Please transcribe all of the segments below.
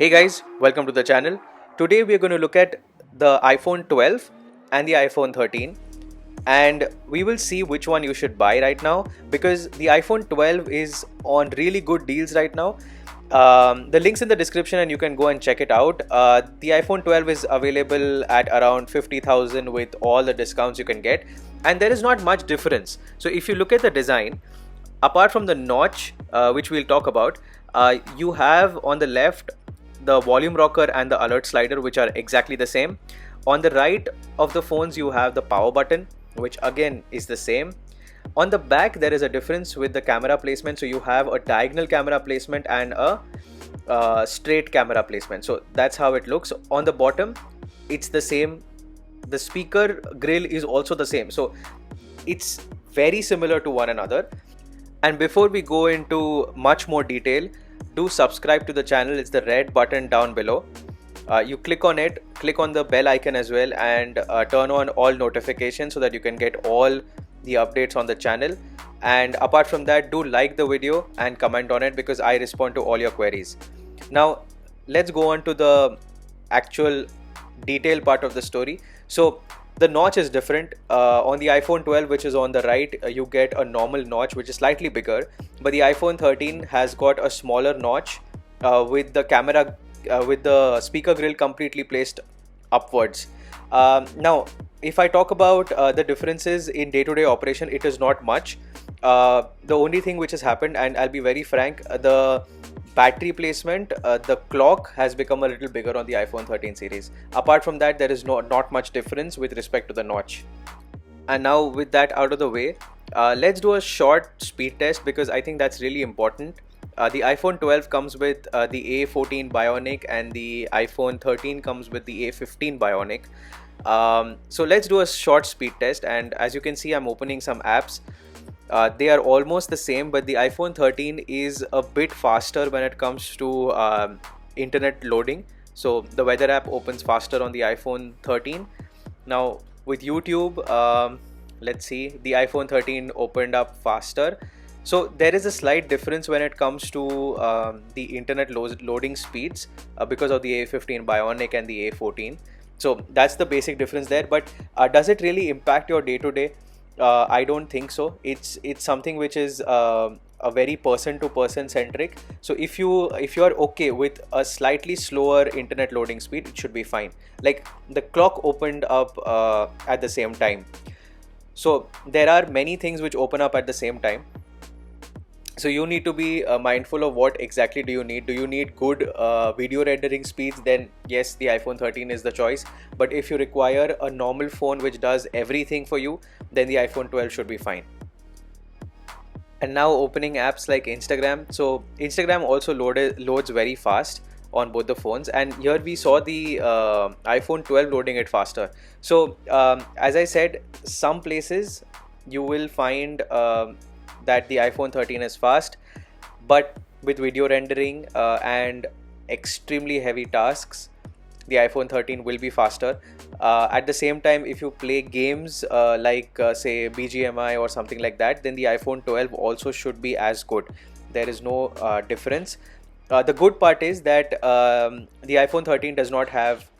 Hey guys, welcome to the channel. Today we are going to look at the iPhone 12 and the iPhone 13, and we will see which one you should buy right now because the iPhone 12 is on really good deals right now. The link's in the description and you can go and check it out. The iPhone 12 is available at around 50,000 with all the discounts you can get, and there is not much difference. So if you look at the design, apart from the notch, which we'll talk about, you have on the left the volume rocker and the alert slider, which are exactly the same. On the right of the phones you have the power button, which again is the same. On the back there is a difference with the camera placement, so you have a diagonal camera placement and a straight camera placement. So that's how it looks. On the bottom it's the same. The speaker grill is also the same, so it's very similar to one another. And before we go into much more detail, do subscribe to the channel. It's the red button down below. You click on it, click on the bell icon as well, and turn on all notifications so that you can get all the updates on the channel. And apart from that, do like the video and comment on it because I respond to all your queries. Now let's go on to the actual detail part of the story. So the notch is different. On the iPhone 12, which is on the right, you get a normal notch which is slightly bigger, but the iPhone 13 has got a smaller notch with the camera with the speaker grill completely placed upwards. Now if I talk about the differences in day-to-day operation, it is not much. The only thing which has happened, and I'll be very frank, the battery placement, the clock has become a little bigger on the iPhone 13 series. Apart from that, there is not much difference with respect to the notch. And now with that out of the way, let's do a short speed test because I think that's really important. The iPhone 12 comes with the A14 Bionic and the iPhone 13 comes with the A15 Bionic. So let's do a short speed test, and as you can see, I'm opening some apps. They are almost the same, but the iPhone 13 is a bit faster when it comes to internet loading. So the weather app opens faster on the iPhone 13. Now with YouTube, let's see, the iPhone 13 opened up faster. So there is a slight difference when it comes to the internet loading speeds because of the A15 Bionic and the A14. So that's the basic difference there. But does it really impact your day-to-day? I don't think so. It's something which is a very person-to-person centric. So if you are okay with a slightly slower internet loading speed, it should be fine. Like the clock opened up at the same time. So there are many things which open up at the same time. So you need to be mindful of what exactly do you need. Do you need good video rendering speeds? Then yes, the iPhone 13 is the choice. But if you require a normal phone which does everything for you, then the iPhone 12 should be fine. And now opening apps like Instagram. So Instagram also loads very fast on both the phones, and here we saw the iPhone 12 loading it faster. So as I said, some places you will find that the iPhone 13 is fast, but with video rendering and extremely heavy tasks, the iPhone 13 will be faster. At the same time, if you play games like say BGMI or something like that, then the iPhone 12 also should be as good. There is no difference. The good part is that the iPhone 13 does not have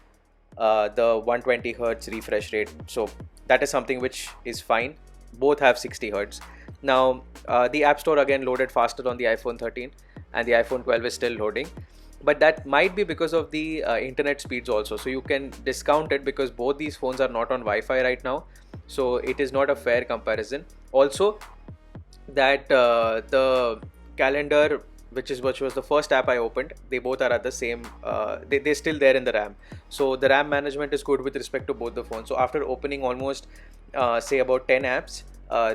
the 120 Hz refresh rate, so that is something which is fine. Both have 60 Hz. Now the App Store again loaded faster on the iPhone 13, and the iPhone 12 is still loading, but that might be because of the internet speeds also. So you can discount it because both these phones are not on Wi-Fi right now, so it is not a fair comparison. Also that the calendar, which was the first app I opened, they both are at the same they're still there in the RAM, so the RAM management is good with respect to both the phones. So after opening almost say about 10 apps,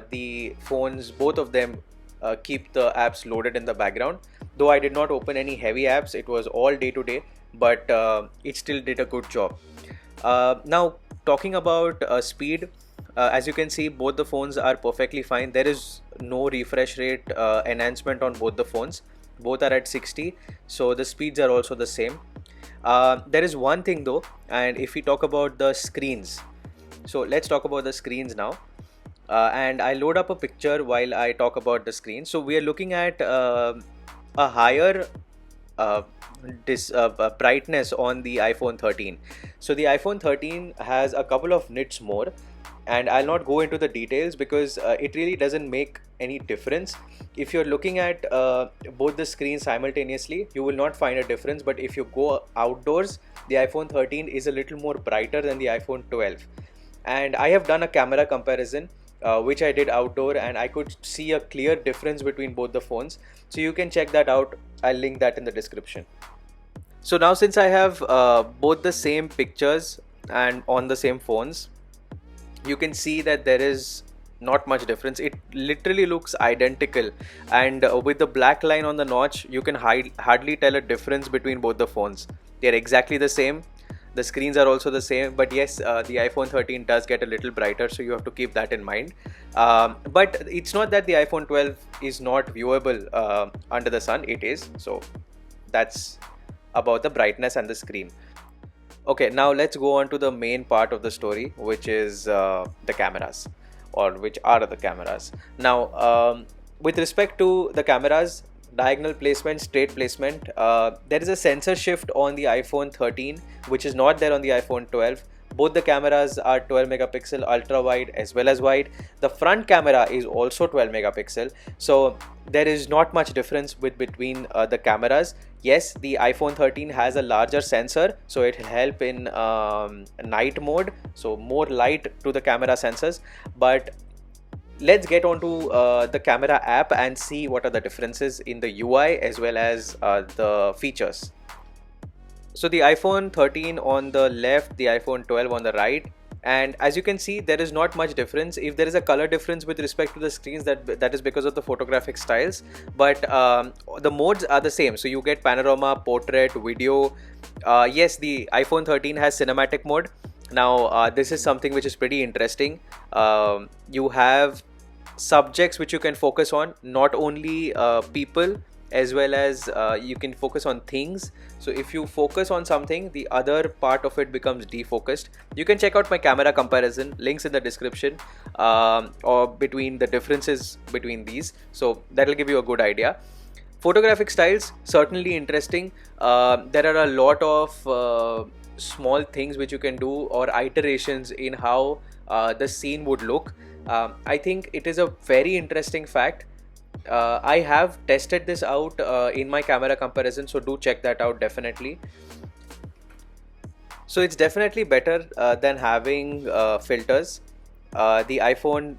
the phones, both of them, keep the apps loaded in the background. Though I did not open any heavy apps, it was all day to day, but it still did a good job. Now talking about speed, as you can see, both the phones are perfectly fine. There is no refresh rate enhancement on both the phones. Both are at 60, so the speeds are also the same. There is one thing though, and if we talk about the screens, so let's talk about the screens now. And I load up a picture while I talk about the screen. So we are looking at a higher uh, brightness on the iPhone 13. So the iPhone 13 has a couple of nits more, and I'll not go into the details because it really doesn't make any difference. If you're looking at both the screens simultaneously, you will not find a difference. But if you go outdoors, the iPhone 13 is a little more brighter than the iPhone 12. And I have done a camera comparison, which I did outdoor, and I could see a clear difference between both the phones. So you can check that out. I'll link that in the description. So now, since I have both the same pictures and on the same phones, you can see that there is not much difference. It literally looks identical, and with the black line on the notch, you can hardly tell a difference between both the phones. They're exactly the same. The screens are also the same, but yes, the iPhone 13 does get a little brighter, so you have to keep that in mind. But it's not that the iPhone 12 is not viewable under the sun. It is. So that's about the brightness and the screen. Okay, now let's go on to the main part of the story, which is the cameras, or which are the cameras. Now, with respect to the cameras, diagonal placement, straight placement, there is a sensor shift on the iPhone 13, which is not there on the iPhone 12. Both the cameras are 12 megapixel ultra wide as well as wide. The front camera is also 12 megapixel. So there is not much difference between the cameras. Yes, the iPhone 13 has a larger sensor, so it will help in night mode, so more light to the camera sensors. But let's get onto the camera app and see what are the differences in the UI as well as the features. So the iPhone 13 on the left, the iPhone 12 on the right, and as you can see, there is not much difference. If there is a color difference with respect to the screens, that is because of the photographic styles, but the modes are the same. So you get panorama, portrait, video. Yes, the iPhone 13 has cinematic mode. Now this is something which is pretty interesting. You have subjects which you can focus on, not only people, as well as you can focus on things. So if you focus on something, the other part of it becomes defocused. You can check out my camera comparison, links in the description, or between the differences between these, so that will give you a good idea. Photographic styles, certainly interesting. There are a lot of small things which you can do, or iterations in how the scene would look. I think it is a very interesting fact. I have tested this out in my camera comparison, so do check that out definitely. So it's definitely better than having filters. The iPhone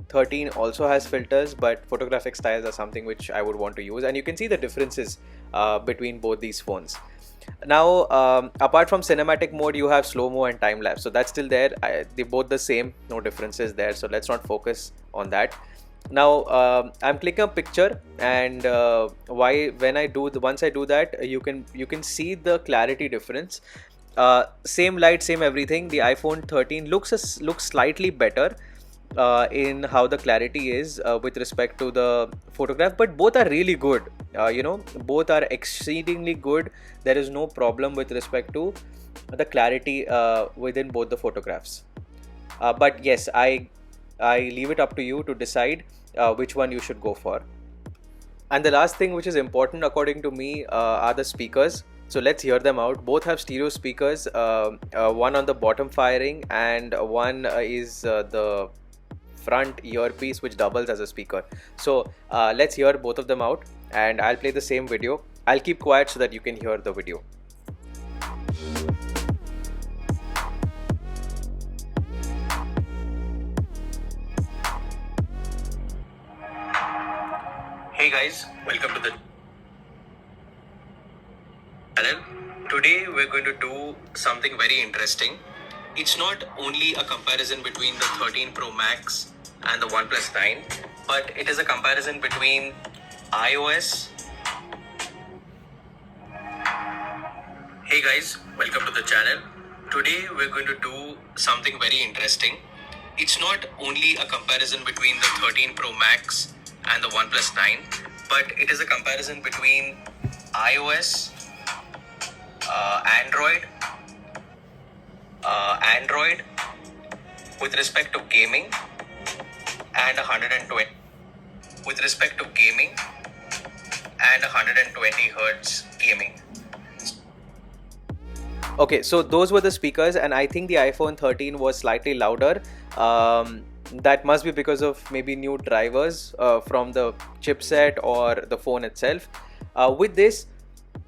13 also has filters, but photographic styles are something which I would want to use, and you can see the differences between both these phones. Now, apart from cinematic mode, you have slow-mo and time-lapse, so that's still there. They're both the same, no differences there, so let's not focus on that. Now I'm clicking a picture, and when I do once I do that, you can see the clarity difference. Same light, same everything. The iPhone 13 looks slightly better in how the clarity is with respect to the photograph, but both are really good. Both are exceedingly good. There is no problem with respect to the clarity within both the photographs. But yes, I leave it up to you to decide which one you should go for. And the last thing which is important according to me are the speakers. So let's hear them out. Both have stereo speakers, one on the bottom firing, and one is the front earpiece which doubles as a speaker. So let's hear both of them out, and I'll play the same video. I'll keep quiet so that you can hear the video. Hey guys, welcome to the channel. Today we're going to do something very interesting. It's not only a comparison between the 13 Pro Max and the OnePlus 9, but it is a comparison between iOS. Hey guys, welcome to the channel. Today we're going to do something very interesting. It's not only a comparison between the 13 Pro Max and the OnePlus 9, but it is a comparison between iOS, Android with respect to gaming, and 120 with respect to gaming and 120 hertz gaming. Okay, so those were the speakers, and I think the iPhone 13 was slightly louder. That must be because of maybe new drivers from the chipset or the phone itself. With this,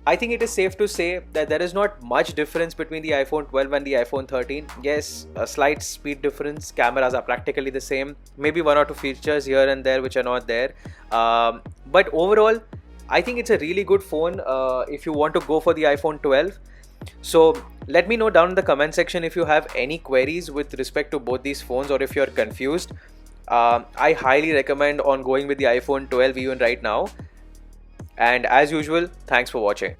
I think it is safe to say that there is not much difference between the iPhone 12 and the iPhone 13. Yes, a slight speed difference, cameras are practically the same, maybe one or two features here and there which are not there. But overall, I think it's a really good phone if you want to go for the iPhone 12. So let me know down in the comment section if you have any queries with respect to both these phones, or if you're confused. I highly recommend on going with the iPhone 12 even right now. And as usual, thanks for watching.